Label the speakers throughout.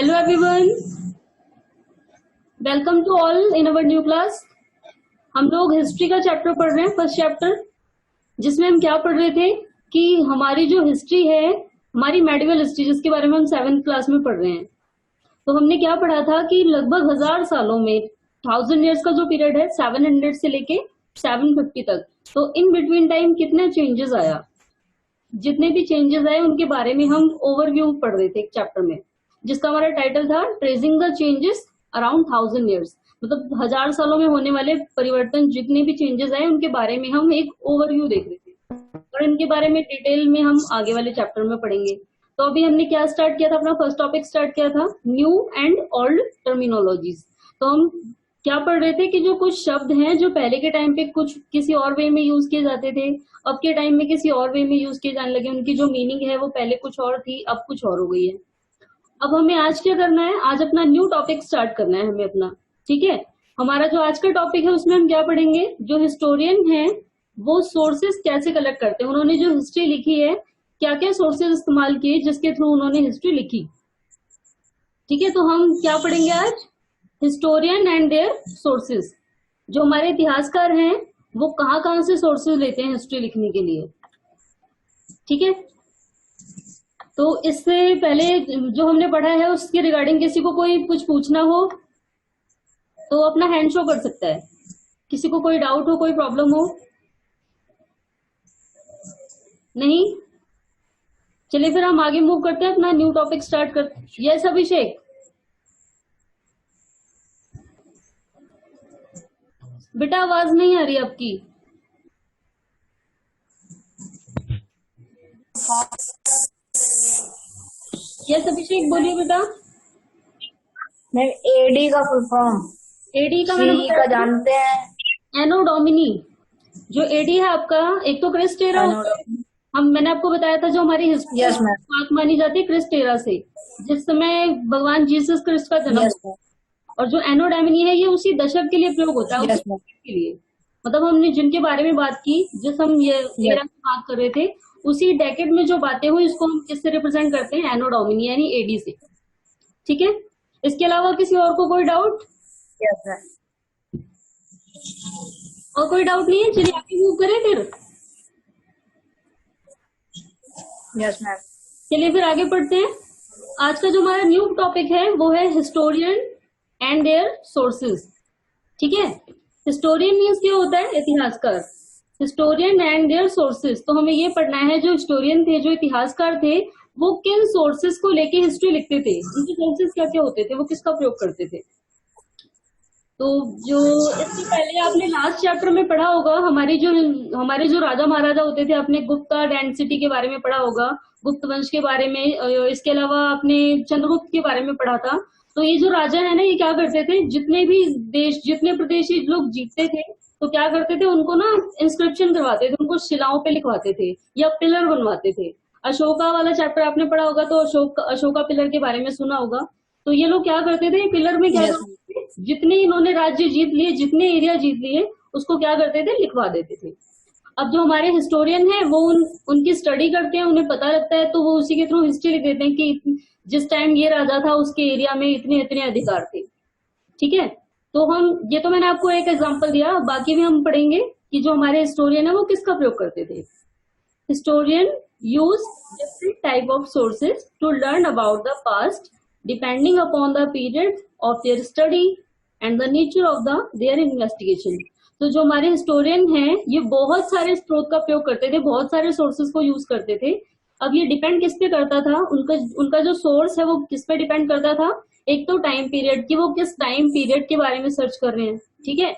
Speaker 1: Hello everyone, welcome to all in our new class। हम लोग history का chapter पढ़ रहे हैं, फर्स्ट चैप्टर, जिसमें हम क्या पढ़ रहे थे कि हमारी जो हिस्ट्री है, हमारी मेडिवल हिस्ट्री, जिसके बारे में हम 7th क्लास में पढ़ रहे हैं। तो हमने क्या पढ़ा था कि लगभग 1000 सालों में 1000 ईयर्स का जो पीरियड है 700 से लेके 750 तक, तो इन बिटवीन टाइम कितने चेंजेस आया, जितने भी चेंजेस आए उनके बारे में हम ओवरव्यू पढ़ रहे थे एक चैप्टर में, जिसका हमारा टाइटल था tracing the changes around 1000 years. मतलब 1000 सालों में होने वाले परिवर्तन, जितने भी चेंजेस आए उनके बारे में हम एक ओवरव्यू देख रहे थे, और इनके बारे में डिटेल में हम आगे वाले चैप्टर में पढ़ेंगे। तो अभी हमने क्या स्टार्ट किया था, अपना फर्स्ट टॉपिक स्टार्ट किया था न्यू एंड ओल्ड टर्मिनोलॉजीज। तो हम क्या पढ़ रहे थे कि जो कुछ शब्द हैं जो पहले के टाइम पे कुछ किसी और वे में यूज किए जाते थे, अब के टाइम में किसी और वे में यूज किए जाने लगे, उनकी जो मीनिंग है वो पहले कुछ और थी, अब कुछ और हो गई है। अब हमें आज क्या करना है, आज अपना न्यू टॉपिक स्टार्ट करना है हमें अपना, ठीक है। हमारा जो आज का टॉपिक है उसमें हम क्या पढ़ेंगे, जो हिस्टोरियन है वो सोर्सेस कैसे कलेक्ट करते हैं, उन्होंने जो हिस्ट्री लिखी है क्या क्या सोर्सेज इस्तेमाल किए जिसके थ्रू उन्होंने हिस्ट्री लिखी, ठीक है। तो हम क्या पढ़ेंगे आज, हिस्टोरियन एंड देयर सोर्सेज। जो हमारे इतिहासकार हैं वो कहाँ कहाँ से सोर्सेज लेते हैं हिस्ट्री लिखने के लिए, ठीक है। तो इससे पहले जो हमने पढ़ा है उसके रिगार्डिंग किसी को कोई कुछ पूछना हो तो अपना हैंड शो कर सकता है, किसी को कोई डाउट हो, कोई प्रॉब्लम हो। नहीं, चलिए फिर हम आगे मूव करते हैं, अपना न्यू टॉपिक स्टार्ट करते हैं। यस अभिषेक, बेटा आवाज नहीं आ रही आपकी। यस अभिषेक बोलिए बेटा।
Speaker 2: मैम एडी का फुल फॉर्म,
Speaker 1: एडी का
Speaker 2: सी का जानते हैं,
Speaker 1: एनो डोमिनी। जो एडी है आपका, एक तो क्रिस्ट एरा होता है, मैंने आपको बताया था जो हमारी हिस्ट्री
Speaker 2: यस मैम,
Speaker 1: बात मानी जाती है क्रिस्ट एरा से, जिस समय भगवान जीसस क्रिस्ट का जन्म
Speaker 2: यस
Speaker 1: हुआ।
Speaker 2: मैम,
Speaker 1: और जो एनो डोमिनी है ये उसी दशक के लिए प्रयोग होता है,
Speaker 2: यस
Speaker 1: उसी
Speaker 2: मैम,
Speaker 1: के लिए। मतलब हमने जिनके बारे में बात की, जिस हम ये एरा की बात कर रहे थे, उसी डेकेड में जो बातें हुई उसको हम किससे रिप्रेजेंट करते हैं, एनो डोमिनी यानी एडी से, ठीक है। इसके अलावा किसी और को कोई डाउट?
Speaker 2: यस मैम,
Speaker 1: और कोई डाउट नहीं है, चलिए आगे मूव करें फिर।
Speaker 2: यस मैम,
Speaker 1: चलिए फिर आगे पढ़ते हैं। आज का जो हमारा न्यू टॉपिक है वो है हिस्टोरियन एंड देयर सोर्सेज, ठीक है। हिस्टोरियन मीन्स क्या होता है, इतिहासकार। हिस्टोरियन एंड देयर सोर्सेज, तो हमें ये पढ़ना है जो हिस्टोरियन थे, जो इतिहासकार थे, वो किन सोर्सेज को लेके हिस्ट्री लिखते थे, उनके सोर्सेज क्या क्या होते थे, वो किसका प्रयोग करते थे। तो जो इससे पहले आपने लास्ट चैप्टर में पढ़ा होगा, हमारे जो राजा महाराजा होते थे, आपने गुप्ता डायनेस्टी के बारे में पढ़ा होगा, गुप्त वंश के बारे में। इसके अलावा आपने चंद्रगुप्त के बारे में पढ़ा था। तो ये जो राजा है ना, ये क्या करते थे, जितने भी देश, जितने प्रदेश लोग जीतते थे तो क्या करते थे, उनको ना इंस्क्रिप्शन करवाते थे, उनको शिलाओं पे लिखवाते थे या पिलर बनवाते थे। अशोका वाला चैप्टर आपने पढ़ा होगा, तो अशोका पिलर के बारे में सुना होगा। तो ये लोग क्या करते थे, पिलर में क्या करते थे, जितने इन्होंने राज्य जीत लिए, जितने एरिया जीत लिए, उसको क्या करते थे, लिखवा देते थे। अब जो हमारे हिस्टोरियन है वो उनकी स्टडी करते हैं, उन्हें पता लगता है, तो वो उसी के थ्रू हिस्ट्री लिख देते हैं कि जिस टाइम ये राजा था उसके एरिया में इतने इतने अधिकार थे, ठीक है। तो ये तो मैंने आपको एक एग्जांपल दिया, बाकी भी हम पढ़ेंगे कि जो हमारे हिस्टोरियन है वो किसका प्रयोग करते थे। Historian use different type of sources to learn about the past depending upon the period of their study and the nature of their investigation. तो जो हमारे हिस्टोरियन हैं ये बहुत सारे स्रोत का प्रयोग करते थे, बहुत सारे सोर्सेज को यूज करते थे। अब ये डिपेंड किस पे करता था, उनका जो सोर्स है वो किस पे डिपेंड करता था, एक तो टाइम पीरियड की, वो किस टाइम पीरियड के बारे में सर्च कर रहे हैं, ठीक है।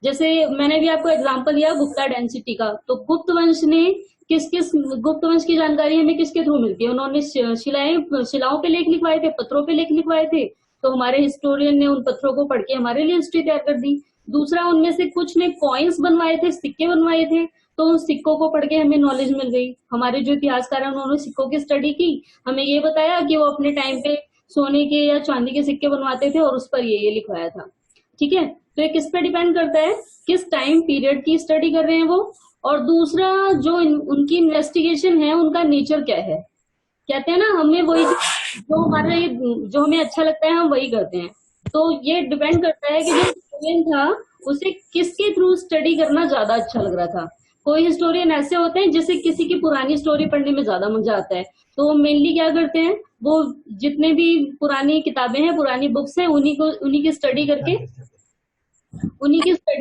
Speaker 1: जैसे मैंने भी आपको एग्जांपल दिया गुप्ता डायनेस्टी का, तो गुप्त वंश ने गुप्त वंश की जानकारी हमें किसके थ्रू मिलती है, उन्होंने शिलाओं पे लेख लिखवाए थे, पत्रों पे लेख लिखवाए थे, तो हमारे हिस्टोरियन ने उन पत्रों को पढ़ के हमारे लिए हिस्ट्री तैयार कर दी। दूसरा, उनमें से कुछ ने कॉइन्स बनवाए थे, सिक्के बनवाए थे, तो उन सिक्कों को पढ़ के हमें नॉलेज मिल गई। हमारे जो इतिहासकार हैं उन्होंने सिक्कों की स्टडी की, हमें ये बताया कि वो अपने टाइम पे सोने के या चांदी के सिक्के बनवाते थे और उस पर ये लिखवाया था, ठीक है। तो ये किस पे डिपेंड करता है, किस टाइम पीरियड की स्टडी कर रहे हैं वो। और दूसरा, जो उनकी इन्वेस्टिगेशन है उनका नेचर क्या है, कहते हैं ना, हमें वही जो हमें अच्छा लगता है हम वही करते हैं। तो ये डिपेंड करता है कि जो हिस्टोरियन था उसे किसके थ्रू स्टडी करना ज्यादा अच्छा लग रहा था। कोई हिस्टोरियन ऐसे होते हैं जिसे किसी की पुरानी स्टोरी पढ़ने में ज्यादा मजा आता है, तो वो मेनली क्या करते हैं, वो जितने भी पुरानी किताबें हैं, पुरानी बुक्स हैं, उन्हीं की स्टडी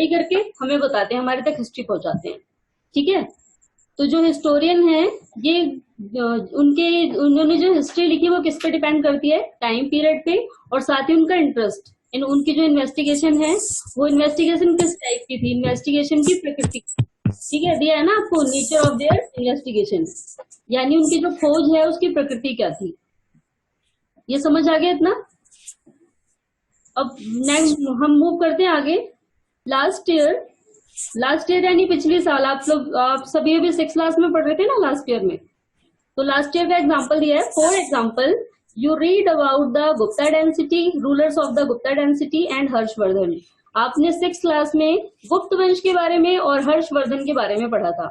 Speaker 1: करके हमें बताते हैं, हमारे तक हिस्ट्री पहुंचाते हैं। ठीक है। तो जो हिस्टोरियन है ये उन्होंने जो हिस्ट्री लिखी वो किस पे डिपेंड करती है, टाइम पीरियड पे, और साथ ही उनका इंटरेस्ट इन उनकी जो इन्वेस्टिगेशन है वो इन्वेस्टिगेशन किस टाइप की थी, इन्वेस्टिगेशन की प्रकृति। ठीक है, दिया है ना आपको, नेचर ऑफ देयर इन्वेस्टिगेशन, यानी उनकी जो खोज है उसकी प्रकृति क्या थी। ये समझ आ गया इतना। अब नेक्स्ट हम मूव करते हैं आगे। लास्ट ईयर यानी पिछले साल, आप सभी अभी 6th क्लास में पढ़ रहे थे ना लास्ट ईयर में, तो लास्ट ईयर का एग्जांपल दिया है। For example you read about the Gupta dynasty, rulers of the Gupta dynasty and Harshvardhan. आपने 6th क्लास में गुप्त वंश के बारे में और हर्षवर्धन के बारे में पढ़ा था।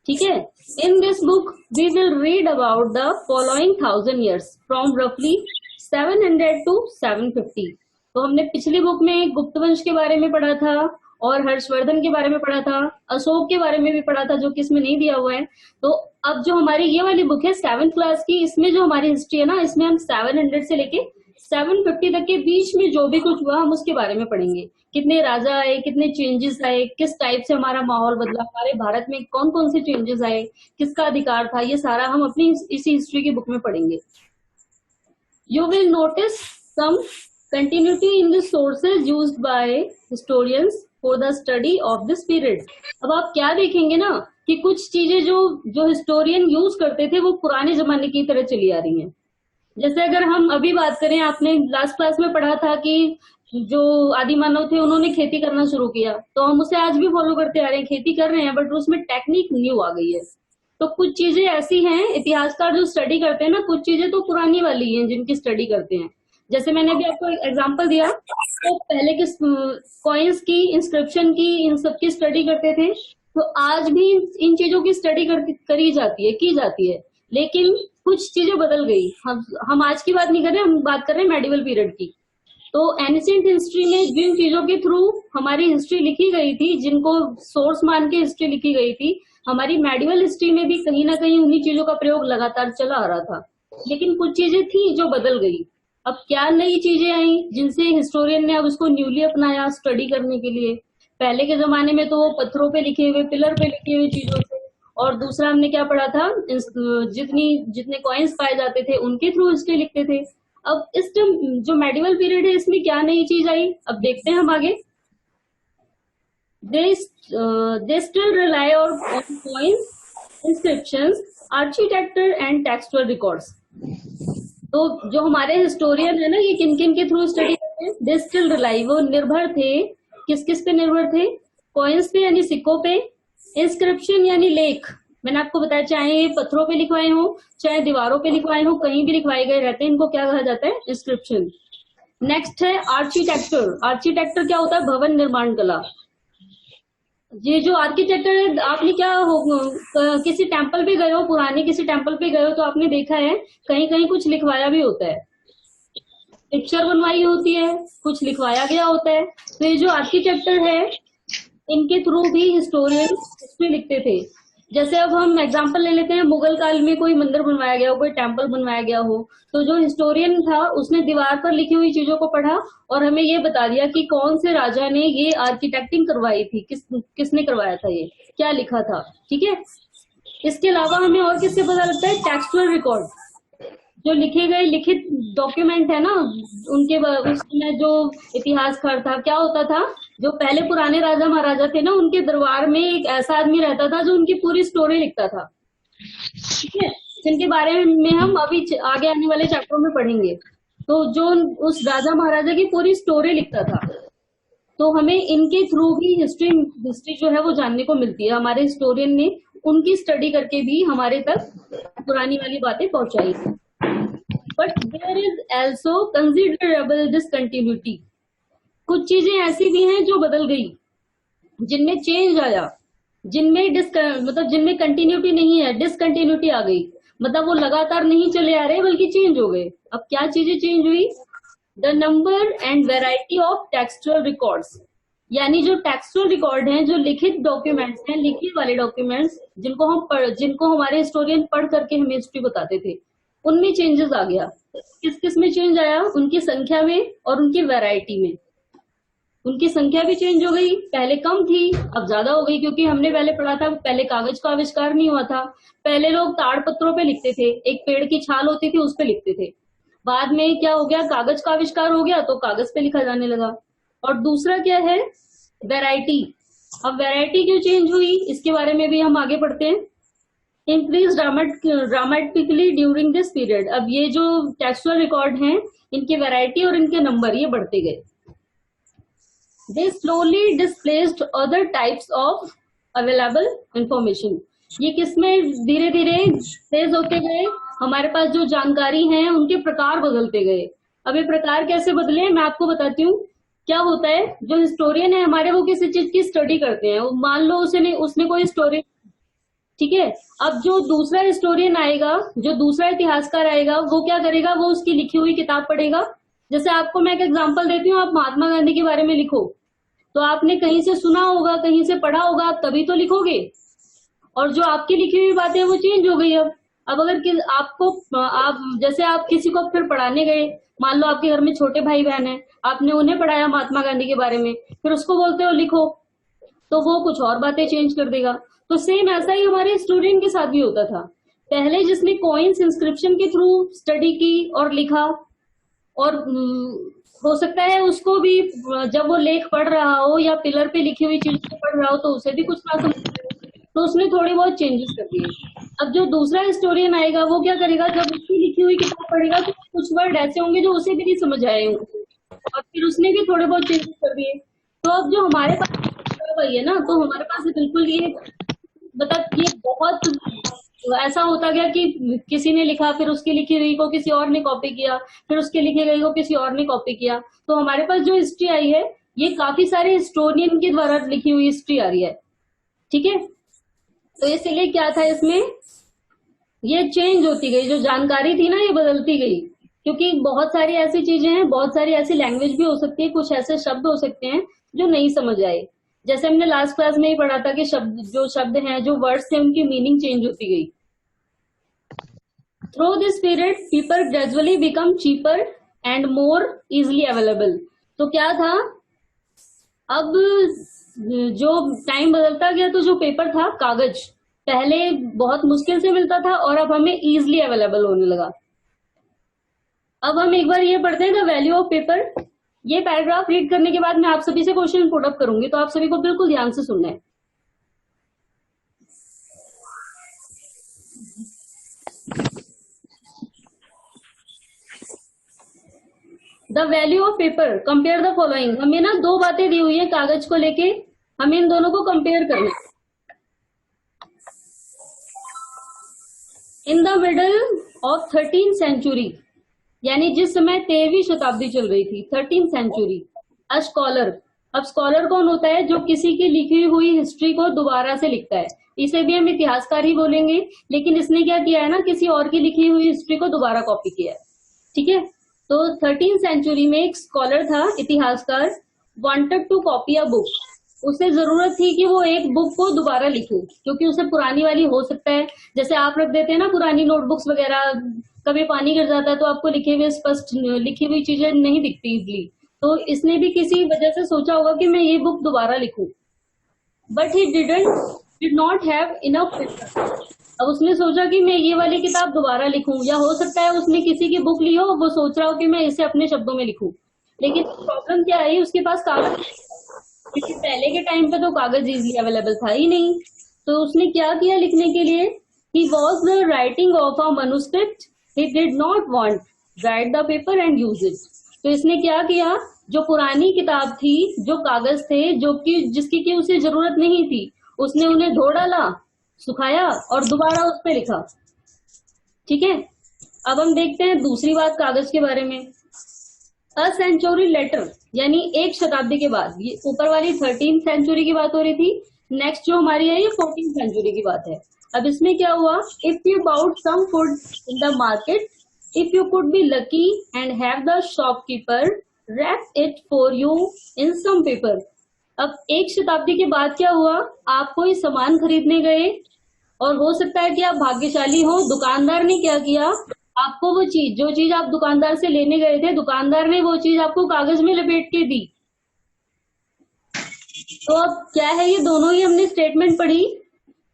Speaker 1: ठीक है। In this book we will read about the following 1000 years from रफली 700 to 750। तो हमने पिछली बुक में गुप्त वंश के बारे में पढ़ा था और हर्षवर्धन के बारे में पढ़ा था, अशोक के बारे में भी पढ़ा था, जो कि इसमें नहीं दिया हुआ है। तो अब जो हमारी ये वाली बुक है 7th क्लास की, इसमें जो हमारी हिस्ट्री है ना, इसमें हम 700 से लेके 750 तक के बीच में जो भी कुछ हुआ हम उसके बारे में पढ़ेंगे। कितने राजा आए, कितने चेंजेस आए, किस टाइप से हमारा माहौल बदला, हमारे भारत में कौन कौन से चेंजेस आए, किसका अधिकार था, ये सारा हम अपनी इसी हिस्ट्री की बुक में पढ़ेंगे। You will notice some continuity in the sources used by historians for the study of this period। अब आप क्या देखेंगे ना कि कुछ चीजें जो हिस्टोरियन यूज करते थे वो पुराने जमाने की तरह चली आ रही हैं। जैसे अगर हम अभी बात करें, आपने लास्ट क्लास में पढ़ा था कि जो आदि मानव थे उन्होंने खेती करना शुरू किया, तो हम उसे आज भी फॉलो करते आ रहे हैं, खेती कर रहे हैं, बट उसमें टेक्निक न्यू आ गई है। तो कुछ चीजें ऐसी हैं, इतिहासकार जो स्टडी करते हैं ना, कुछ चीजें तो पुरानी वाली हैं जिनकी स्टडी करते हैं। जैसे मैंने अभी आपको एग्जांपल दिया, तो पहले के कॉइन्स की, इंस्क्रिप्शन की, इन सब की स्टडी करते थे। तो आज भी इन चीजों की स्टडी करी जाती है, की जाती है, लेकिन कुछ चीजें बदल गई। हम आज की बात नहीं कर रहे, हम बात कर रहे हैं मेडिवल पीरियड की। तो एनिसेंट हिस्ट्री में जिन चीजों के थ्रू हमारी हिस्ट्री लिखी गई थी, जिनको सोर्स मान के हिस्ट्री लिखी गई थी, हमारी मेडिवल हिस्ट्री में भी कहीं ना कहीं उन्हीं चीजों का प्रयोग लगातार चला आ रहा था। लेकिन कुछ चीजें थी जो बदल गई। अब क्या नई चीजें आई जिनसे हिस्टोरियन ने अब उसको न्यूली अपनाया स्टडी करने के लिए। पहले के जमाने में तो वो पत्थरों पे लिखे हुए, पिलर पे लिखी हुई चीजों से, और दूसरा हमने क्या पढ़ा था, जितने कॉइन्स पाए जाते थे उनके थ्रू हिस्ट्री लिखते थे। अब इस जो मेडिवल पीरियड है इसमें क्या नई चीज आई, अब देखते हैं हम आगे। They still rely on coins, inscriptions, architecture and textual records। तो जो हमारे हिस्टोरियन है ना, ये किन किन के थ्रू स्टडी करते हैं, दे स्टिल रिलाई, वो निर्भर थे, किस किस पे निर्भर थे, कॉइन्स पे यानी सिक्कों पे, इंस्क्रिप्शन यानी लेख, मैंने आपको बताया, चाहे ये पत्थरों पे लिखवाए हो, चाहे दीवारों पे लिखवाए हो, कहीं भी लिखवाए गए रहते हैं, इनको क्या कहा जाता है, इंस्क्रिप्शन। नेक्स्ट है आर्किटेक्चर। आर्किटेक्चर क्या होता है, भवन निर्माण कला। ये जो आर्किटेक्टर है, आपने क्या किसी टेम्पल पे गए हो, पुराने किसी टेम्पल पे गए हो, तो आपने देखा है कहीं कहीं कुछ लिखवाया भी होता है, पिक्चर बनवाई होती है, कुछ लिखवाया गया होता है। तो ये जो आर्किटेक्टर है, इनके थ्रू भी हिस्टोरियन हिस्ट्री लिखते थे। जैसे अब हम एग्जांपल ले लेते हैं, मुगल काल में कोई मंदिर बनवाया गया हो, कोई टेम्पल बनवाया गया हो, तो जो हिस्टोरियन था उसने दीवार पर लिखी हुई चीजों को पढ़ा और हमें ये बता दिया कि कौन से राजा ने ये आर्किटेक्टिंग करवाई थी, किसने करवाया था, ये क्या लिखा था। ठीक है। इसके अलावा हमें और किससे पता लगता है, टेक्सचुअल रिकॉर्ड, जो लिखे गए लिखित डॉक्यूमेंट है ना, उनके उसमें जो इतिहासकार था, क्या होता था, जो पहले पुराने राजा महाराजा थे ना, उनके दरबार में एक ऐसा आदमी रहता था जो उनकी पूरी स्टोरी लिखता था। ठीक है, जिनके बारे में हम अभी आगे आने वाले चैप्टर में पढ़ेंगे। तो जो उस राजा महाराजा की पूरी स्टोरी लिखता था, तो हमें इनके थ्रू भी हिस्ट्री जो है वो जानने को मिलती है। हमारे हिस्टोरियन ने उनकी स्टडी करके भी हमारे तक पुरानी वाली बातें पहुंचाई। But there is also considerable discontinuity. कुछ चीजें ऐसी भी हैं जो बदल गई, जिनमें चेंज आया, जिनमें जिनमें कंटिन्यूटी नहीं है, डिसकंटिन्यूटी आ गई। मतलब वो लगातार नहीं चले आ रहे बल्कि चेंज हो गए। अब क्या चीजें चेंज हुई? The number and variety of textual records, यानी जो टेक्सचुअल रिकॉर्ड हैं, जो लिखित डॉक्यूमेंट्स हैं, लिखित वाले डॉक्यूमेंट्स जिनको हमारे हिस्टोरियन पढ़ करके हमें हिस्ट्री बताते थे, उनमें चेंजेस आ गया। किस किस में चेंज आया? उनकी संख्या में और उनकी वैरायटी में। उनकी संख्या भी चेंज हो गई, पहले कम थी अब ज्यादा हो गई, क्योंकि हमने पहले पढ़ा था पहले कागज का आविष्कार नहीं हुआ था। पहले लोग ताड़ पत्रों पे लिखते थे, एक पेड़ की छाल होती थी उस पे लिखते थे। बाद में क्या हो गया, कागज का आविष्कार हो गया तो कागज पे लिखा जाने लगा। और दूसरा क्या है? वैरायटी। अब वैरायटी क्यों चेंज हुई, इसके बारे में भी हम आगे पढ़ते हैं। Increase dramatically during this period. अब ये जो टेक्सचुअल रिकॉर्ड हैं, इनकी वैरायटी और इनके नंबर ये बढ़ते गए। They slowly displaced other types of available information. ये किसमें धीरे धीरे तेज होते गए? हमारे पास जो जानकारी है उनके प्रकार बदलते गए। अब ये प्रकार कैसे बदले मैं आपको बताती हूँ। क्या होता है, जो हिस्टोरियन है हमारे, वो किसी चीज की स्टडी करते हैं। मान लो उसने कोई स्टोरी, ठीक है। अब जो दूसरा हिस्टोरियन आएगा, जो दूसरा इतिहासकार आएगा, वो क्या करेगा? वो उसकी लिखी हुई किताब पढ़ेगा। जैसे आपको मैं एक एग्जांपल देती हूँ, आप महात्मा गांधी के बारे में लिखो तो आपने कहीं से सुना होगा, कहीं से पढ़ा होगा, आप तभी तो लिखोगे। और जो आपकी लिखी हुई बातें वो चेंज हो गई। अब अगर आप जैसे आप किसी को फिर पढ़ाने गए, मान लो आपके घर में छोटे भाई बहन है, आपने उन्हें पढ़ाया महात्मा गांधी के बारे में, फिर उसको बोलते हो लिखो, तो वो कुछ और बातें चेंज कर देगा। तो सेम ऐसा ही हमारे स्टूडेंट के साथ भी होता था। पहले जिसने कॉइन्स इंस्क्रिप्शन के थ्रू स्टडी की और लिखा, और हो सकता है उसको भी जब वो लेख पढ़ रहा हो या पिलर पे लिखी हुई चीज पढ़ रहा हो तो उसे भी कुछ ना समझ, तो उसने थोड़ी बहुत चेंजेस कर दिए। अब जो दूसरा हिस्टोरियन आएगा वो क्या करेगा? जब उसकी लिखी हुई किताब पढ़ेगा तो कुछ वर्ड ऐसे होंगे जो उसे भी नहीं समझ आए होंगे, और फिर उसने भी थोड़े बहुत चेंजेस कर दिए। तो अब जो हमारे पास वही है ना, तो हमारे पास बिल्कुल ये मतलब ये बहुत ऐसा होता गया कि किसी ने लिखा, फिर उसकी लिखी हुई को किसी और ने कॉपी किया, फिर उसके लिखे गई को किसी और ने कॉपी किया। तो हमारे पास जो हिस्ट्री आई है ये काफी सारे हिस्टोरियन के द्वारा लिखी हुई हिस्ट्री आ रही है, ठीक है। तो इसलिए क्या था इसमें, ये चेंज होती गई, जो जानकारी थी ना ये बदलती गई, क्योंकि बहुत सारी ऐसी चीजें हैं, बहुत सारी ऐसी लैंग्वेज भी हो सकती है, कुछ ऐसे शब्द हो सकते हैं जो नहीं समझ आए। जैसे हमने लास्ट क्लास में ही पढ़ा था कि शब्द हैं, जो वर्ड्स थे, उनकी मीनिंग चेंज होती गई। Through this period people gradually become cheaper and more easily available. तो क्या था, अब जो टाइम बदलता गया तो जो पेपर था, कागज, पहले बहुत मुश्किल से मिलता था और अब हमें इजिली अवेलेबल होने लगा। अब हम एक बार ये पढ़ते हैं द वैल्यू ऑफ पेपर। ये पैराग्राफ रीड करने के बाद मैं आप सभी से क्वेश्चन पुट अप करूंगी, तो आप सभी को बिल्कुल ध्यान से सुनना है। The value of paper, compare the following. हमें ना दो बातें दी हुई है कागज को लेके, हमें इन दोनों को कंपेयर करना है। In the middle of 13th century, यानी जिस समय 13वीं शताब्दी चल रही थी, 13th सेंचुरी, अ स्कॉलर। अब स्कॉलर कौन होता है? जो किसी की लिखी हुई हिस्ट्री को दोबारा से लिखता है। इसे भी हम इतिहासकार ही बोलेंगे, लेकिन इसने क्या किया है ना, किसी और की लिखी हुई हिस्ट्री को दोबारा कॉपी किया है, ठीक है। तो 13th सेंचुरी में एक स्कॉलर था, इतिहासकार, wanted to copy a book. उसे जरूरत थी कि वो एक बुक को दोबारा लिखे, क्योंकि उसे पुरानी वाली हो सकता है, जैसे आप रख देते हैं ना पुरानी नोटबुक्स वगैरह, कभी पानी गिर जाता है तो आपको लिखे हुए स्पष्ट लिखी हुई चीजें नहीं दिखती इजली। तो इसने भी किसी वजह से सोचा होगा कि मैं ये बुक दोबारा लिखूं, but he did not have enough paper. अब उसने सोचा कि मैं ये वाली किताब दोबारा लिखूं, या हो सकता है उसने किसी की बुक ली हो, वो सोच रहा हो कि मैं इसे अपने शब्दों में लिखूं। लेकिन प्रॉब्लम क्या आई, उसके पास कागज, क्योंकि पहले के टाइम पे तो कागज इजीली अवेलेबल था ही नहीं। तो उसने क्या किया लिखने के लिए, he was the writing of a manuscript, he did not want right the paper and use it. तो इसने क्या किया, जो पुरानी किताब थी, जो कागज थे, जो कि जिसकी की उसे जरूरत नहीं थी, उसने उन्हें धो डाला, सुखाया और दोबारा उस पर लिखा, ठीक है। अब हम देखते हैं दूसरी बात कागज के बारे में। अ सेंचुरी लेटर, यानी एक शताब्दी के बाद, ये ऊपर वाली 13th सेंचुरी की बात हो रही थी, नेक्स्ट जो हमारी है ये 14th सेंचुरी की बात है। अब इसमें क्या हुआ, if you bought some food in the market, if you could be lucky and have the shopkeeper wrap it for you in some paper. अब एक शताब्दी के बाद क्या हुआ, आप कोई सामान खरीदने गए और हो सकता है कि आप भाग्यशाली हो, दुकानदार ने क्या किया, आपको वो चीज, जो चीज आप दुकानदार से लेने गए थे, दुकानदार ने वो चीज आपको कागज में लपेट के दी। तो अब क्या है, ये दोनों ही हमने स्टेटमेंट पढ़ी।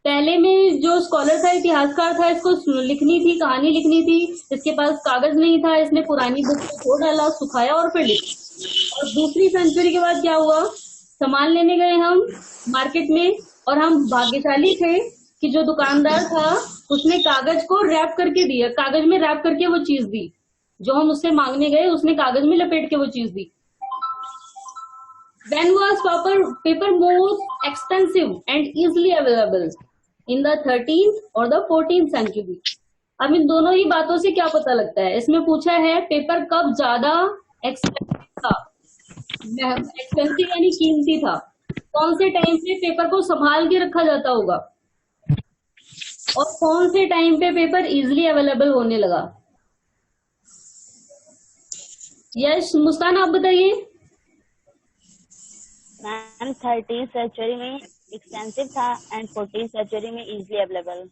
Speaker 1: पहले में जो स्कॉलर था, इतिहासकार था, इसको लिखनी थी, कहानी लिखनी थी, इसके पास कागज नहीं था, इसने पुरानी बुक को धो डाला, सुखाया और फिर लिखा। और दूसरी सेंचुरी के बाद क्या हुआ, सामान लेने गए हम मार्केट में और हम भाग्यशाली थे कि जो दुकानदार था उसने कागज को रैप करके दिया, कागज में रैप करके वो चीज दी, जो हम उससे मांगने गए उसने कागज में लपेट के वो चीज दी। When was paper most expensive and easily available? In the 13th or the 14th century? अब इन दोनों ही बातों से क्या पता लगता है, इसमें पूछा है पेपर कब ज्यादा एक्सपेंसिव था, एक्सपेंसिव यानी कीमती था, कौन से टाइम पे पेपर को संभाल के रखा जाता होगा, और कौन से टाइम पे पेपर इजीली अवेलेबल होने लगा। यस मुस्कान आप बताइए।
Speaker 2: मैम 13th सेंचुरी में एक्सपेंसिव था एंड 14th सेंचुरी में इजीली अवेलेबल।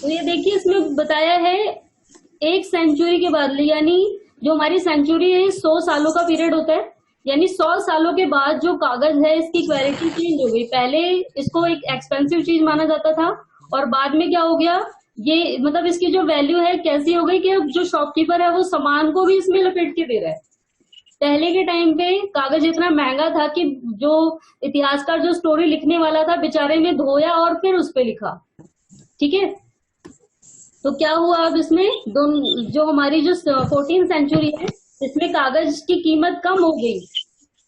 Speaker 1: तो ये देखिए इसमें बताया है एक सेंचुरी के बाद, यानी जो हमारी सेंचुरी है 100 सालों का पीरियड होता है, यानी 100 सालों के बाद जो कागज है इसकी क्वालिटी चेंज हो गई। पहले इसको एक एक्सपेंसिव चीज माना जाता था और बाद में क्या हो गया, ये मतलब इसकी जो वैल्यू है कैसी हो गई कि अब जो शॉपकीपर है वो सामान को भी इसमें लपेट के दे रहा है। पहले के टाइम पे कागज इतना महंगा था कि जो इतिहासकार जो स्टोरी लिखने वाला था बेचारे ने धोया और फिर उस पे लिखा। ठीक है, तो क्या हुआ अब इसमें जो हमारी जो 14th सेंचुरी है इसमें कागज की कीमत कम हो गई,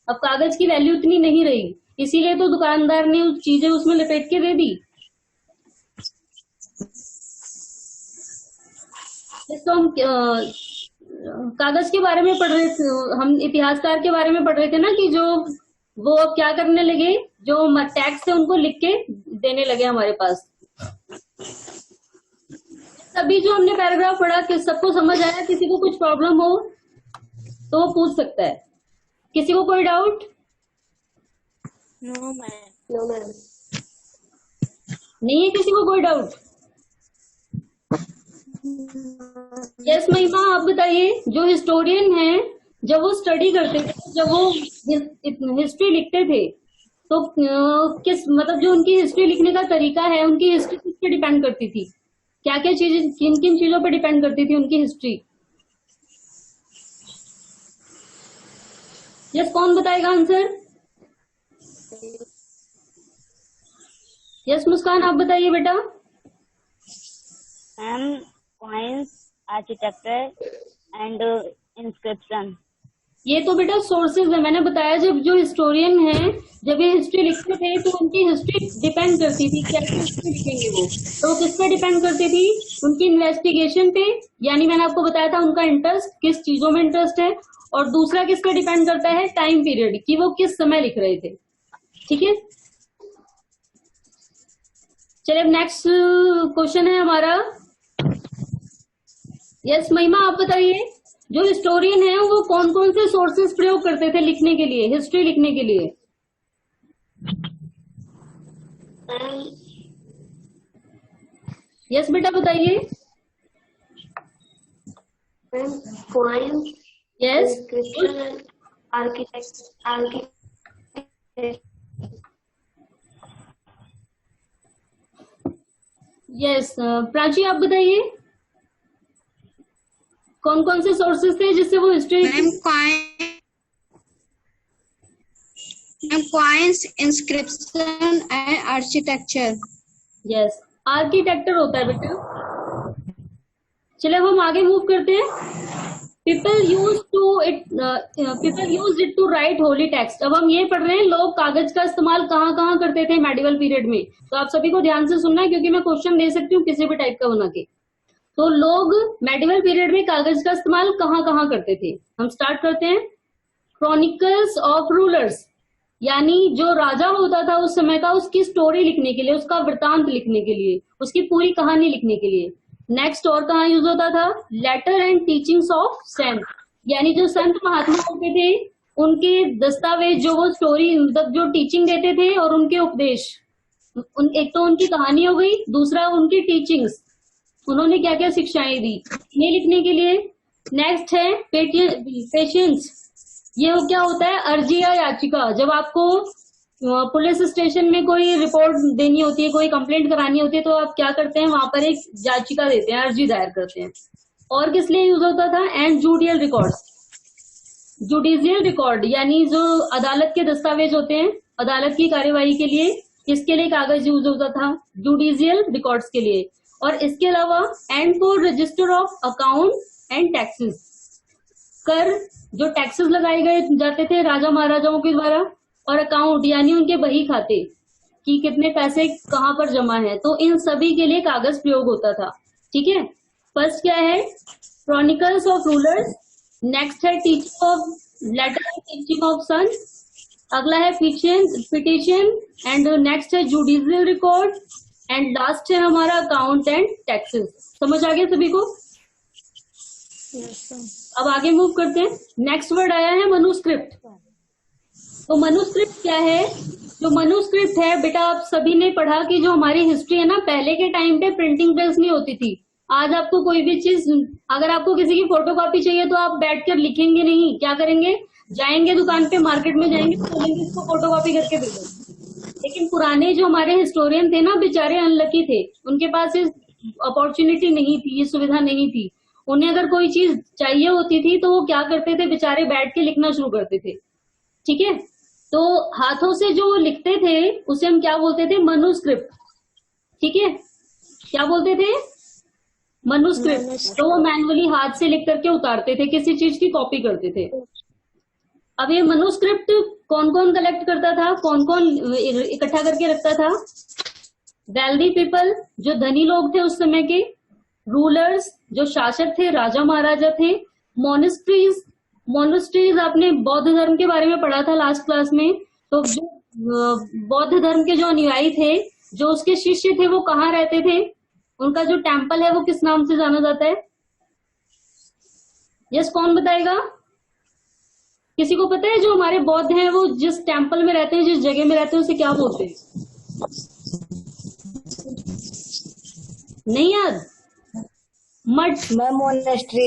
Speaker 1: अब कागज की वैल्यू इतनी नहीं रही, इसीलिए तो दुकानदार ने चीजें उसमें लपेट के दे दी। इसको हम कागज के बारे में पढ़ रहे थे, हम इतिहासकार के बारे में पढ़ रहे थे ना कि जो वो अब क्या करने लगे, जो टैक्स थे उनको लिख के देने लगे हमारे पास। तभी जो हमने पैराग्राफ पढ़ा कि सबको समझ आया, किसी को कुछ प्रॉब्लम हो तो वो पूछ सकता है। किसी को कोई डाउट?
Speaker 2: No ma'am.
Speaker 1: नहीं है किसी को कोई डाउट? यस महिमा आप बताइए। जो हिस्टोरियन है जब वो स्टडी करते थे, जब वो हिस्ट्री लिखते थे तो किस मतलब जो उनकी हिस्ट्री लिखने का तरीका है, उनकी हिस्ट्री किस पे डिपेंड करती थी, क्या क्या चीजें, किन किन चीजों पे डिपेंड करती थी उनकी हिस्ट्री? यस कौन बताएगा आंसर? यस मुस्कान आप बताइए बेटा।
Speaker 2: Ma'am coins, architecture and inscription.
Speaker 1: ये तो बेटा सोर्सेज है, मैंने बताया जब जो हिस्टोरियन है जब ये हिस्ट्री लिखते थे तो उनकी हिस्ट्री डिपेंड करती थी, कैसे हिस्ट्री लिखेंगे वो, तो वो किस पे डिपेंड करती थी, उनकी इन्वेस्टिगेशन पे, यानी मैंने आपको बताया था उनका इंटरेस्ट किस चीजों में इंटरेस्ट है, और दूसरा किस पे डिपेंड करता है, टाइम पीरियड, कि वो किस समय लिख रहे थे। ठीक है, चलिए अब नेक्स्ट क्वेश्चन है हमारा। यस महिमा आप बताइए, जो हिस्टोरियन है वो कौन कौन से सोर्सेज प्रयोग करते थे लिखने के लिए, हिस्ट्री लिखने के लिए? यस बेटा बताइए।
Speaker 3: Coins,
Speaker 1: yes
Speaker 3: inscription and architect.
Speaker 1: Yes Prachi आप बताइए, कौन कौन से सोर्सेज थे जिससे वो history?
Speaker 3: Coins, inscription and architecture.
Speaker 1: Yes architecture होता है बेटा। चलिए अब हम आगे मूव करते हैं। People use it to write holy text. अब हम ये पढ़ रहे हैं लोग कागज का इस्तेमाल कहाँ कहाँ करते थे मेडिवल पीरियड में, तो आप सभी को ध्यान से सुनना है क्योंकि मैं क्वेश्चन दे सकती हूँ किसी भी टाइप का बना के। तो लोग मेडिवल पीरियड में कागज का इस्तेमाल कहाँ कहाँ करते थे, हम स्टार्ट करते हैं। क्रॉनिकल्स ऑफ रूलर्स, यानी जो राजा होता था उस समय का, उसकी स्टोरी लिखने के लिए, उसका वृतांत लिखने के लिए, उसकी पूरी कहानी लिखने के लिए। नेक्स्ट और कहाँ यूज होता था? Letter and teachings of saint, यानी जो संत महात्मा होते थे उनके दस्तावेज, जो वो स्टोरी मतलब जो टीचिंग देते थे और उनके उपदेश, एक तो उनकी कहानी हो गई, दूसरा उनकी टीचिंग्स, उन्होंने क्या क्या शिक्षाएं दी, ये लिखने के लिए। नेक्स्ट है पेशेंस, ये क्या होता है? अर्जी या याचिका, जब आपको पुलिस स्टेशन में कोई रिपोर्ट देनी होती है, कोई कंप्लेंट करानी होती है, तो आप क्या करते हैं? वहां पर एक याचिका देते हैं, अर्जी दायर करते हैं। और किस लिए यूज होता था? एंड जुडियल रिकॉर्ड्स, जुडिशियल रिकॉर्ड, यानी जो अदालत के दस्तावेज होते हैं, अदालत की कार्यवाही के लिए, इसके लिए कागज यूज होता था, जुडिशियल रिकॉर्ड्स के लिए। और इसके अलावा and for register of account and taxes, कर, जो टैक्सेस लगाए गए जाते थे राजा महाराजाओं के द्वारा, और अकाउंट यानी उनके बही खाते कि कितने पैसे कहाँ पर जमा है, तो इन सभी के लिए कागज प्रयोग होता था। ठीक है, फर्स्ट क्या है? क्रॉनिकल्स ऑफ रूलर्स, नेक्स्ट है teaching of letter and teaching of son, अगला है पिटिशन एंड नेक्स्ट है जुडिशियल रिकॉर्ड एंड लास्ट है हमारा अकाउंट एंड टैक्सेस। समझ आ गया सभी को? अब आगे मूव करते हैं। नेक्स्ट वर्ड आया है मनुस्क्रिप्ट। तो मनुस्क्रिप्ट क्या है? जो मनुस्क्रिप्ट है बेटा, आप सभी ने पढ़ा कि जो हमारी हिस्ट्री है ना, पहले के टाइम पे प्रिंटिंग प्रेस नहीं होती थी। आज आपको कोई भी चीज, अगर आपको किसी की फोटोकॉपी चाहिए तो आप बैठकर लिखेंगे नहीं, क्या करेंगे? जाएंगे दुकान पे, मार्केट में जाएंगे, बोलेंगे इसको फोटोकॉपी करके दे दो। लेकिन पुराने जो हमारे हिस्टोरियन थे ना, बेचारे अनलकी थे, उनके पास ये अपॉर्चुनिटी नहीं थी, ये सुविधा नहीं थी। उन्हें अगर कोई चीज चाहिए होती थी तो वो क्या करते थे? बेचारे बैठ के लिखना शुरू करते थे। ठीक है, तो हाथों से जो लिखते थे उसे हम क्या बोलते थे? मनुस्क्रिप्ट। ठीक है, क्या बोलते थे? मनुस्क्रिप्ट। तो वो मैनुअली हाथ से लिख करके उतारते थे, किसी चीज की कॉपी करते थे। अब ये मनुस्क्रिप्ट कौन कौन कलेक्ट करता था, कौन कौन इकट्ठा करके रखता था? वेल्दी पीपल, जो धनी लोग थे उस समय के, रूलर्स, जो शासक थे, राजा महाराजा थे, मोनेस्ट्रीज, मोनेस्ट्रीज आपने बौद्ध धर्म के बारे में पढ़ा था लास्ट क्लास में। तो जो बौद्ध धर्म के जो अनुयायी थे, जो उसके शिष्य थे, वो कहाँ रहते थे? उनका जो टेम्पल है वो किस नाम से जाना जाता है? यस, कौन बताएगा? किसी को पता है जो हमारे बौद्ध हैं वो जिस टेम्पल में रहते हैं, जिस जगह में रहते हैं, उसे क्या बोलते हैं? नहीं याद? मठ।
Speaker 4: मोनेस्ट्री।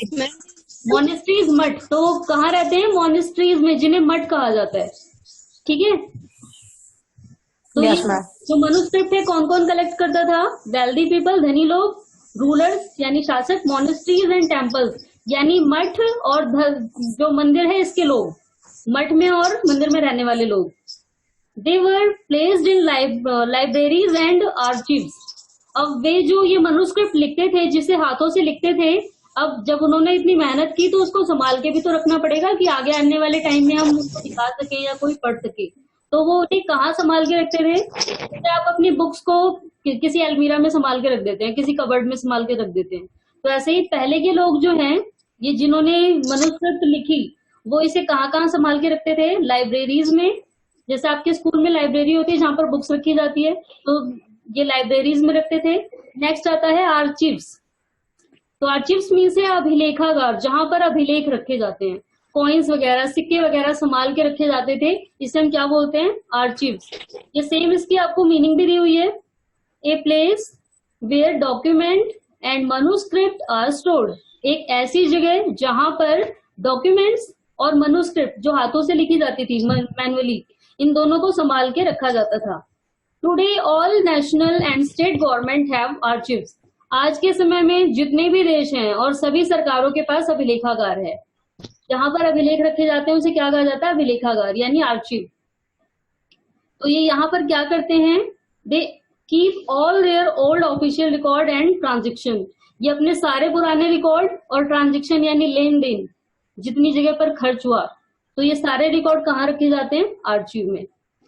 Speaker 1: मोनेस्ट्रीज, मठ। तो कहाँ रहते हैं? मोनेस्ट्रीज में, जिन्हें मठ कहा जाता है। ठीक है, तो
Speaker 4: Yes,
Speaker 1: ये
Speaker 4: ma'am.
Speaker 1: जो मनुस्क्रिप्ट है कौन कौन कलेक्ट करता था? वेल्दी पीपल, धनी लोग, रूलर्स यानी शासक, मोनेस्ट्रीज एंड टेम्पल्स यानी मठ, और जो मंदिर है इसके लोग, मठ में और मंदिर में रहने वाले लोग। They were placed in libraries and archives. अब वे जो ये मनुस्क्रिप्ट लिखते थे, जिसे हाथों से लिखते थे, अब जब उन्होंने इतनी मेहनत की तो उसको संभाल के भी तो रखना पड़ेगा कि आगे आने वाले टाइम में हम उसको दिखा सके या कोई पढ़ सके। तो वो उन्हें कहाँ संभाल के रखते थे? जैसे आप अपनी बुक्स को किसी अलमीरा में संभाल के रख देते हैं, किसी कबर्ड में संभाल के रख देते हैं, तो ऐसे ही पहले के लोग जो हैं, ये जिन्होंने मनुस्क्रिप्ट लिखी, वो इसे कहाँ कहाँ संभाल के रखते थे? लाइब्रेरीज में, जैसे आपके स्कूल में लाइब्रेरी होती है जहाँ पर बुक्स रखी जाती है, तो ये लाइब्रेरीज में रखते थे। नेक्स्ट आता है आर्चिव्स। तो आर्चिव्स मीन से अभिलेखागार, जहां पर अभिलेख रखे जाते हैं, कॉइन्स वगैरह, सिक्के वगैरह संभाल के रखे जाते थे, इसे हम क्या बोलते हैं? आर्चिव्स। ये सेम इसकी आपको मीनिंग भी दी हुई है, a place where document and manuscript are stored. एक ऐसी जगह जहां पर डॉक्यूमेंट्स और मनुस्क्रिप्ट, जो हाथों से लिखी जाती थी मैनुअली, इन दोनों को संभाल के रखा जाता था। Today all national and state government have archives. आज के समय में जितने भी देश हैं और सभी सरकारों के पास अभिलेखागार है। जहां पर अभिलेख रखे जाते हैं उसे क्या कहा जाता है? अभिलेखागार यानी आर्चिव। तो ये यहाँ पर क्या करते हैं? They keep all their old official record and transaction. ये अपने सारे पुराने रिकॉर्ड और ट्रांजेक्शन यानी लेन देन, जितनी जगह पर खर्च हुआ, तो ये सारे रिकॉर्ड कहाँ रखे जाते हैं? आर्चिव में।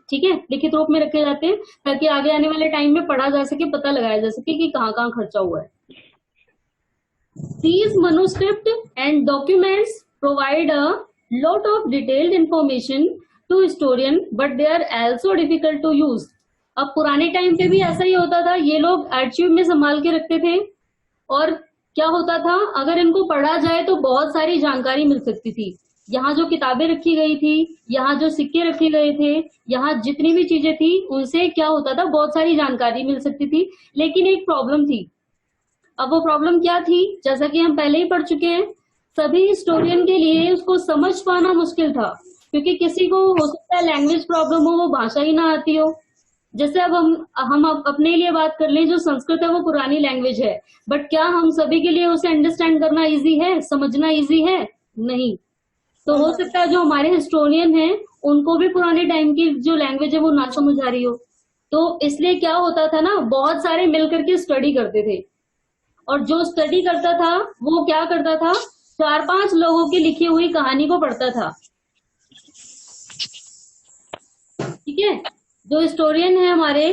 Speaker 1: ठीक है, लिखित रूप में रखे जाते हैं ताकि आगे आने वाले टाइम में पढ़ा जा सके, पता लगाया जा सके कि कहाँ कहाँ खर्चा हुआ है। These manuscript and documents provide a lot of detailed information to historian but they are also difficult to use. अब पुराने टाइम पे भी ऐसा ही होता था, ये लोग आर्चीव में संभाल के रखते थे, और क्या होता था, अगर इनको पढ़ा जाए तो बहुत सारी जानकारी मिल सकती थी। यहाँ जो किताबें रखी गई थी, यहाँ जो सिक्के रखे गए थे, यहाँ जितनी भी चीजें थी, उनसे क्या होता था, बहुत सारी जानकारी मिल सकती थी। लेकिन एक प्रॉब्लम थी। अब वो प्रॉब्लम क्या थी, जैसा कि हम पहले ही पढ़ चुके हैं, सभी हिस्टोरियन के लिए उसको समझ पाना मुश्किल था, क्योंकि किसी को हो सकता है लैंग्वेज प्रॉब्लम हो, वो भाषा ही ना आती हो। जैसे अब हम अपने लिए बात कर लें, जो संस्कृत है वो पुरानी लैंग्वेज है, बट क्या हम सभी के लिए उसे अंडरस्टैंड करना इजी है, समझना इजी है? नहीं। तो हो सकता है जो हमारे हिस्टोरियन हैं उनको भी पुराने टाइम की जो लैंग्वेज है वो ना समझ आ रही हो। तो इसलिए क्या होता था ना, बहुत सारे मिलकर के स्टडी करते थे, और जो स्टडी करता था वो क्या करता था, 4-5 लोगों की लिखी हुई कहानी को पढ़ता था। ठीक है, जो हिस्टोरियन है हमारे,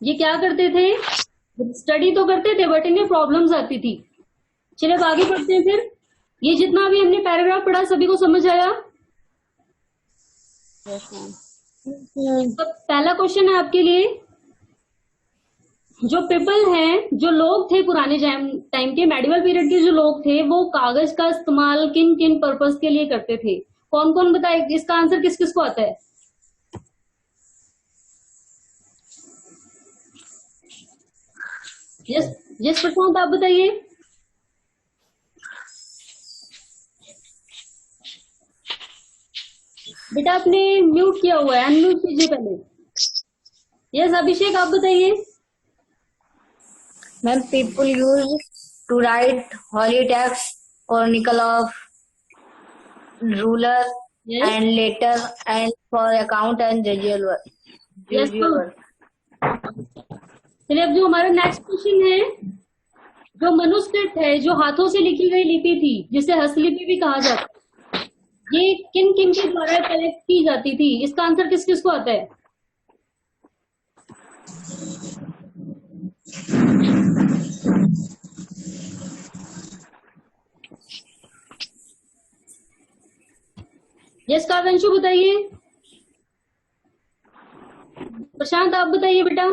Speaker 1: ये क्या करते थे, स्टडी तो करते थे बट इन्हें प्रॉब्लम्स आती थी। चलिए अब आगे पढ़ते हैं। फिर ये जितना भी हमने पैराग्राफ पढ़ा सभी को समझ आया? तो पहला क्वेश्चन है आपके लिए, जो पीपल हैं, जो लोग थे पुराने टाइम के, मेडिवल पीरियड के जो लोग थे, वो कागज का इस्तेमाल किन किन पर्पस के लिए करते थे? कौन कौन बताए, इसका आंसर किस किस को आता है? यस यस प्रशांत, आप बताइए। बेटा आपने म्यूट किया हुआ है, अनम्यूट कीजिए पहले। यस अभिषेक, आप बताइए।
Speaker 4: Ma'am, people used to write holy texts, chronicle of ruler
Speaker 1: Yes.
Speaker 4: and letter and for account and usual work.
Speaker 1: Yes, ma'am. चलिए अब जो हमारा नेक्स्ट क्वेश्चन है, जो मनुस्क्रिप्ट है, जो हाथों से लिखी गई लिपि थी, जिसे हस्तलिपि भी कहा जाता है, ये किन किन के द्वारा कलेक्ट की जाती थी? इसका आंसर किस किस को आता है? यस काव्यांशु बताइए। प्रशांत आप बताइए बेटा।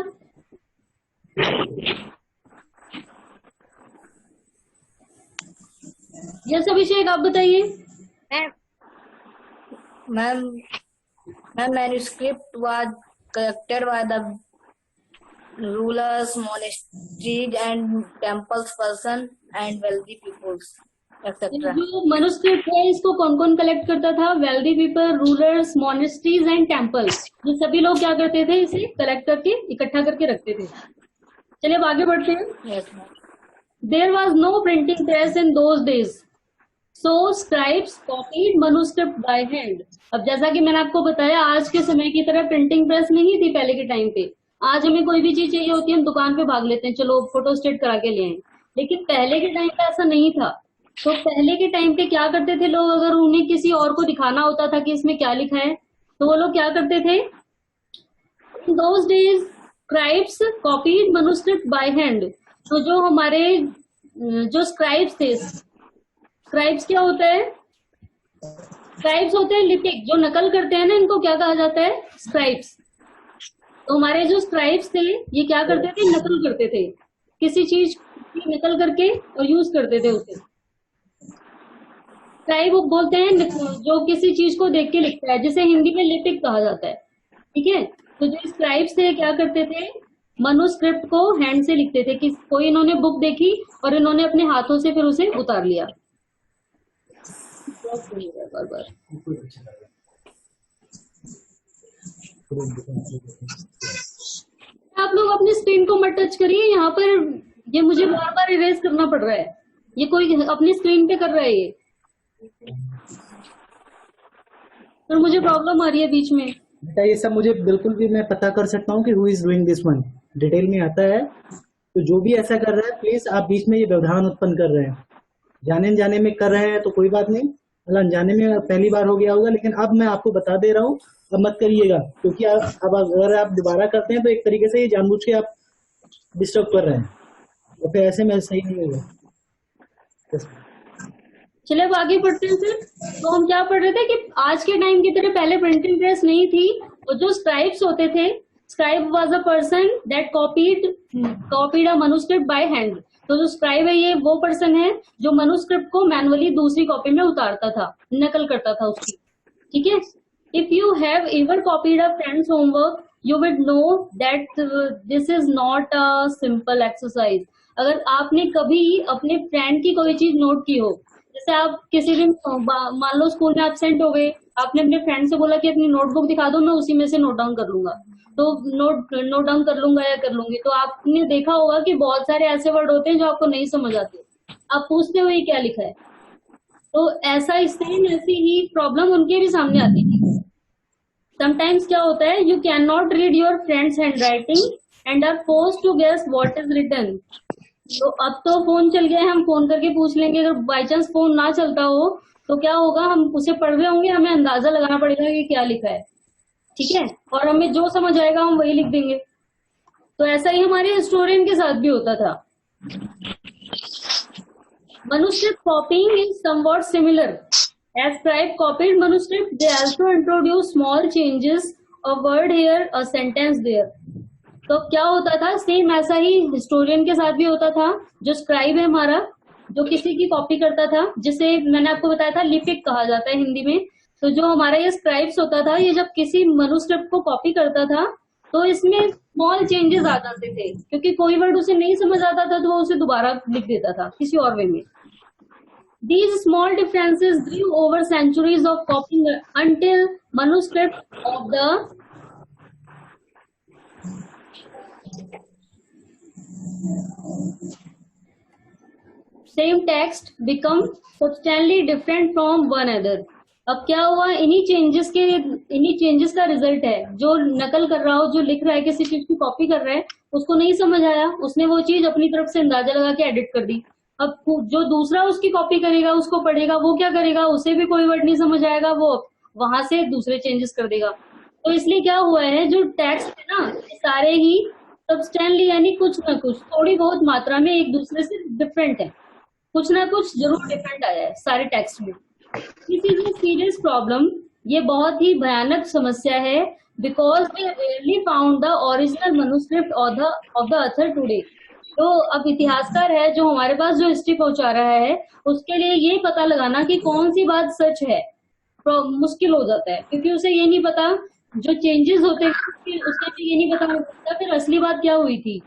Speaker 1: यस अभिषेक आप बताइए।
Speaker 4: Ma'am, manuscript was collected by the rulers, monasteries and temples person and wealthy peoples, etc.
Speaker 1: जो मनुस्क्रिप्ट है इसको कौन कौन कलेक्ट करता था? Wealthy people, rulers, monasteries and temples, ये सभी लोग क्या करते थे, इसे कलेक्ट करके इकट्ठा करके रखते थे। चलिए अब आगे बढ़ते हैं।
Speaker 4: Yes, ma'am.
Speaker 1: There was no printing press in those days, so scribes copied manuscript by hand. अब जैसा कि मैंने आपको बताया, आज के समय की तरह प्रिंटिंग प्रेस नहीं थी पहले के टाइम पे। आज हमें कोई भी चीज चाहिए होती है, हम दुकान पे भाग लेते हैं, चलो फोटोस्टेट करा के ले आए। लेकिन पहले के टाइम पे ऐसा नहीं था। तो पहले के टाइम पे क्या करते थे लोग, अगर उन्हें किसी और को दिखाना होता था कि इसमें क्या लिखा है, तो वो लोग क्या करते थे, इन those days scribes copied manuscript by hand. तो जो हमारे जो स्क्राइब्स थे, स्क्राइब्स क्या होता है, स्क्राइब्स होते हैं लिपिक, जो नकल करते हैं ना, इनको क्या कहा जाता है, स्क्राइब्स। तो हमारे जो स्क्राइब्स थे ये क्या करते थे, नकल करते थे, किसी चीज की नकल करके और यूज करते थे उसे। स्क्राइब वो बोलते हैं जो किसी चीज को देख के लिखता है, जिसे हिंदी में लिपिक कहा जाता है। ठीक है, तो जो स्क्राइब्स थे क्या करते थे, मनुस्क्रिप्ट को हैंड से लिखते थे कि कोई इन्होंने बुक देखी और इन्होंने अपने हाथों से फिर उसे उतार लिया। बार बार आप लोग अपनी स्क्रीन को मत टच करिए, यहाँ पर ये मुझे बार बार इरेज करना पड़ रहा है, ये कोई अपनी स्क्रीन पे कर रहा है ये, तो मुझे प्रॉब्लम आ रही है बीच में।
Speaker 5: बेटा ये सब मुझे बिल्कुल भी, मैं पता कर सकता हूँ कि who is doing this one, detail में आता है। तो जो भी ऐसा कर रहा है, प्लीज आप बीच में ये व्यवधान उत्पन्न कर रहे हैं, जाने जाने में कर रहे हैं तो कोई बात नहीं, मतलब अनजाने में पहली बार हो गया होगा, लेकिन अब मैं आपको बता दे रहा हूँ, अब मत करिएगा, क्योंकि अब अगर आप दोबारा करते हैं तो एक तरीके से ये जानबूझ के आप डिस्टर्ब कर रहे हैं, तो फिर ऐसे में सही नहीं होगा।
Speaker 1: चलिए अब आगे पढ़ते हैं फिर। तो हम क्या पढ़ रहे थे कि आज के टाइम की तरह पहले प्रिंटिंग प्रेस नहीं थी, और जो स्क्राइब्स होते थे, scribe was a person that copied a manuscript by hand. तो जो स्क्राइब है ये वो पर्सन है जो मनुस्क्रिप्ट को मैनुअली दूसरी कॉपी में उतारता था, नकल करता था उसकी। ठीक है। If you have ever copied a friends homework you will know that this is not a simple exercise. अगर आपने कभी अपने फ्रेंड की कोई चीज नोट की हो, जैसे आप किसी दिन मान लो स्कूल में एब्सेंट हो गए, आपने अपने फ्रेंड से बोला कि अपनी नोटबुक दिखा दो, मैं उसी में से नोट डाउन कर लूंगा, तो नोट डाउन कर लूंगा या कर लूंगी। तो आपने देखा होगा कि बहुत सारे ऐसे वर्ड होते हैं जो आपको नहीं समझ आते, आप पूछते हो ये क्या लिखा है। तो ऐसा सेम ऐसी ही प्रॉब्लम उनके भी सामने आती है। समटाइम्स क्या होता है, you can not read your friend's handwriting and are forced to guess what is written. तो अब तो फोन चल गया है, हम फोन करके पूछ लेंगे। अगर बाई चांस फोन ना चलता हो तो क्या होगा, हम उसे पढ़ रहे होंगे, हमें अंदाजा लगाना पड़ेगा कि क्या लिखा है। ठीक है, और हमें जो समझ आएगा हम वही लिख देंगे। तो ऐसा ही हमारे हिस्टोरियन के साथ भी होता था। Manuscript copying is somewhat similar. As scribe copied manuscript, they also introduce small changes, a word here, a sentence there. तो क्या होता था, सेम ऐसा ही हिस्टोरियन के साथ भी होता था। जो स्क्राइब है हमारा, जो किसी की कॉपी करता था, जिसे मैंने आपको बताया था लिपिक कहा जाता है हिंदी में। तो जो हमारा ये स्क्राइब्स होता था, ये जब किसी मनुस्क्रिप्ट को कॉपी करता था तो इसमें स्मॉल चेंजेस आ जाते थे, क्योंकि कोई वर्ड उसे नहीं समझ आता था तो वो उसे दोबारा लिख देता था किसी और वे में। These small differences grew over centuries of copying until manuscript of the same text become substantially different from one another. अब क्या हुआ, इन्हीं चेंजेस का रिजल्ट है, जो नकल कर रहा हो, जो लिख रहा है, किसी चीज की कॉपी कर रहा है, उसको नहीं समझ आया, उसने वो चीज अपनी तरफ से अंदाजा लगा के एडिट कर दी। अब जो दूसरा उसकी कॉपी करेगा, उसको पढ़ेगा, वो क्या करेगा, उसे भी कोई वर्ड नहीं समझ आएगा, वो वहां से दूसरे चेंजेस कर देगा। तो इसलिए क्या हुआ है, जो टेक्स्ट है ना, सारे ही सबस्टेंटली यानी कुछ ना कुछ थोड़ी बहुत मात्रा में एक दूसरे से डिफरेंट है, कुछ ना कुछ जरूर डिफरेंट आया है सारे टेक्स्ट में। This is a serious problem, ये बहुत ही भयानक समस्या है, because they rarely found the original manuscript of the author today. तो अब इतिहासकार है जो हमारे पास जो हिस्ट्री पहुंचा रहा है, उसके लिए ये पता लगाना कि कौन सी बात सच है मुश्किल हो जाता है, क्योंकि उसे ये नहीं पता, जो चेंजेस होते हैं उसके लिए ये नहीं पता होता फिर असली बात क्या हुई थी।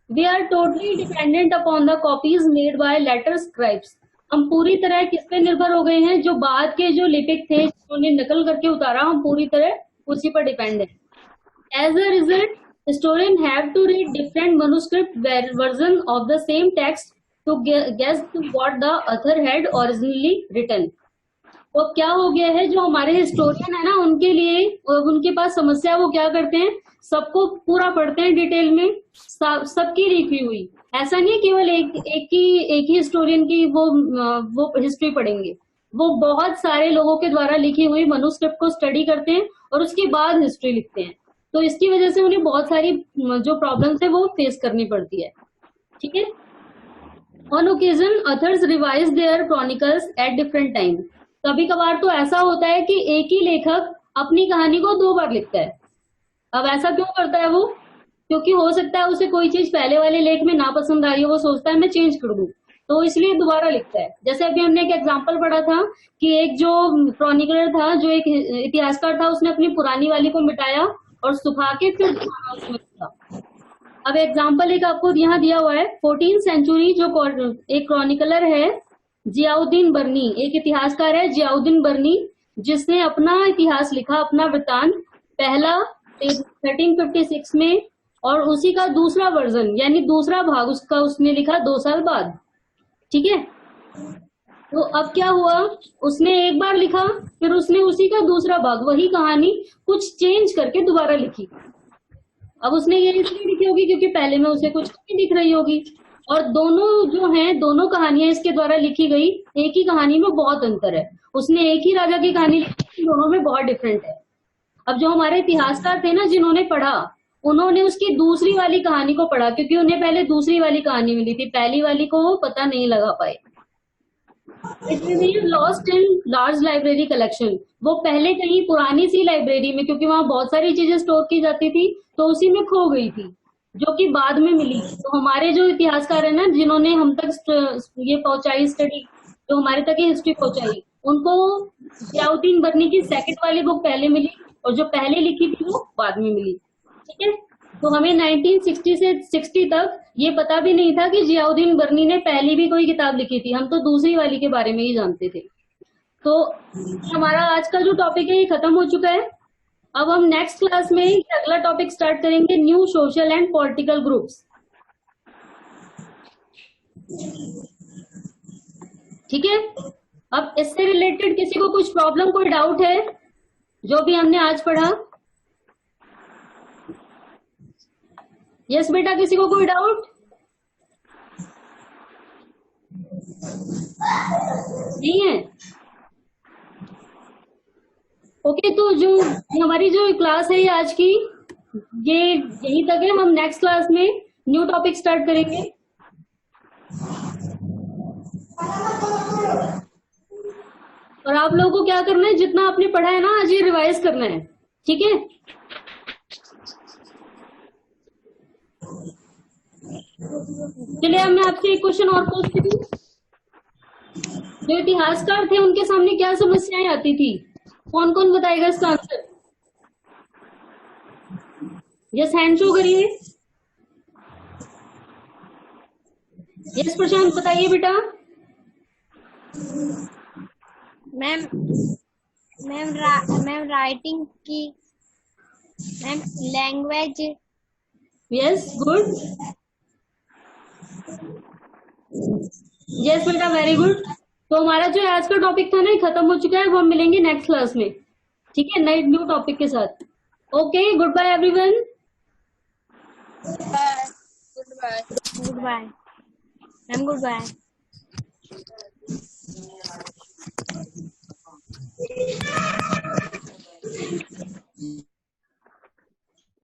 Speaker 1: We are totally dependent upon the copies made by later scribes. हम पूरी तरह किस पे निर्भर हो गए हैं, जो बाद के जो लिपिक थे जिन्होंने नकल करके उतारा, हम पूरी तरह उसी पर डिपेंड है। As a result historian have to read different manuscript version of the same text to guess what the author had originally written. तो क्या हो गया है, जो हमारे हिस्टोरियन है ना, उनके लिए उनके पास समस्या, वो क्या करते हैं, सबको पूरा पढ़ते हैं डिटेल में, सबकी लिखी हुई। ऐसा नहीं है केवल एक ही हिस्टोरियन की वो हिस्ट्री पढ़ेंगे, वो बहुत सारे लोगों के द्वारा लिखी हुई मनुस्क्रिप्ट को स्टडी करते हैं और उसके बाद हिस्ट्री लिखते हैं। तो इसकी वजह से उन्हें बहुत सारी जो प्रॉब्लम्स है वो फेस करनी पड़ती है। ठीक है। On occasion authors revise their chronicles at different time. कभी कभार तो ऐसा होता है कि एक ही लेखक अपनी कहानी को 2 बार लिखता है। अब ऐसा क्यों करता है वो, क्योंकि हो सकता है उसे कोई चीज पहले वाले लेख में ना पसंद आई हो, वो सोचता है मैं चेंज कर दूं, तो इसलिए दोबारा लिखता है। जैसे अभी हमने एक एग्जांपल पढ़ा था कि एक जो क्रॉनिकलर था, जो एक इतिहासकार था, उसने अपनी पुरानी वाली को मिटाया और सुखा के फिर उसमें था। अब एग्जाम्पल एक आपको यहाँ दिया हुआ है, 14th सेंचुरी जो एक क्रॉनिकलर है जियाउद्दीन बर्नी, एक इतिहासकार है जियाउद्दीन बर्नी, जिसने अपना इतिहास लिखा, अपना वृत्तांत पहला 1356 में, और उसी का दूसरा वर्जन यानी दूसरा भाग उसका उसने लिखा 2 साल बाद। ठीक है। तो अब क्या हुआ, उसने एक बार लिखा, फिर उसने उसी का दूसरा भाग, वही कहानी कुछ चेंज करके दोबारा लिखी। अब उसने ये इसलिए लिखी होगी क्योंकि पहले में उसे कुछ नहीं दिख रही होगी, और दोनों जो हैं, दोनों कहानियां इसके द्वारा लिखी गई, एक ही कहानी में बहुत अंतर है। उसने एक ही राजा की कहानी लिखी, दोनों में बहुत डिफरेंट है। अब जो हमारे इतिहासकार थे ना, जिन्होंने पढ़ा, उन्होंने उसकी दूसरी वाली कहानी को पढ़ा, क्योंकि उन्हें पहले दूसरी वाली कहानी मिली थी, पहली वाली को वो पता नहीं लगा पाए। It remain lost in large library collection. वो पहले कहीं पुरानी सी लाइब्रेरी में, क्योंकि वहां बहुत सारी चीजें स्टोर की जाती थी, तो उसी में खो गई थी, जो कि बाद में मिली। तो हमारे जो इतिहासकार है ना, जिन्होंने हम तक ये पहुंचाई स्टडी, जो हमारे तक ये हिस्ट्री पहुंचाई, उनको जियाउद्दीन बर्नी की सेकंड वाली बुक पहले मिली और जो पहले लिखी थी वो बाद में मिली। ठीक है, तो हमें 1960 से 60 तक ये पता भी नहीं था कि जियाउद्दीन बर्नी ने पहली भी कोई किताब लिखी थी, हम तो दूसरी वाली के बारे में ही जानते थे। तो हमारा आज का जो टॉपिक है ये खत्म हो चुका है। अब हम नेक्स्ट क्लास में अगला टॉपिक स्टार्ट करेंगे, new social and political groups. ठीक है, अब इससे रिलेटेड किसी को कुछ प्रॉब्लम, कोई डाउट है जो भी हमने आज पढ़ा? यस बेटा, किसी को कोई डाउट? नहीं है? ओके, तो जो हमारी जो क्लास है ये आज की, ये यहीं तक है। हम नेक्स्ट क्लास में न्यू टॉपिक स्टार्ट करेंगे। और आप लोगों को क्या करना है, जितना आपने पढ़ा है ना आज, ये रिवाइज करना है। ठीक है, चलिए अब मैं आपसे एक क्वेश्चन और पूछती हूँ। जो इतिहासकार थे उनके सामने क्या समस्याएं आती थी? कौन कौन बताएगा इसका आंसर? यस, हैंड शो करिए। यस प्रशांत, बताइए बेटा।
Speaker 6: मैम राइटिंग की, ma'am language.
Speaker 1: Yes, good. Yes बेटा, वेरी गुड। तो हमारा जो आज का टॉपिक था ना, ये खत्म हो चुका है। वो हम मिलेंगे नेक्स्ट क्लास में, ठीक है, नए न्यू टॉपिक के साथ। Okay, good bye everyone.
Speaker 6: Good bye ma'am, good bye.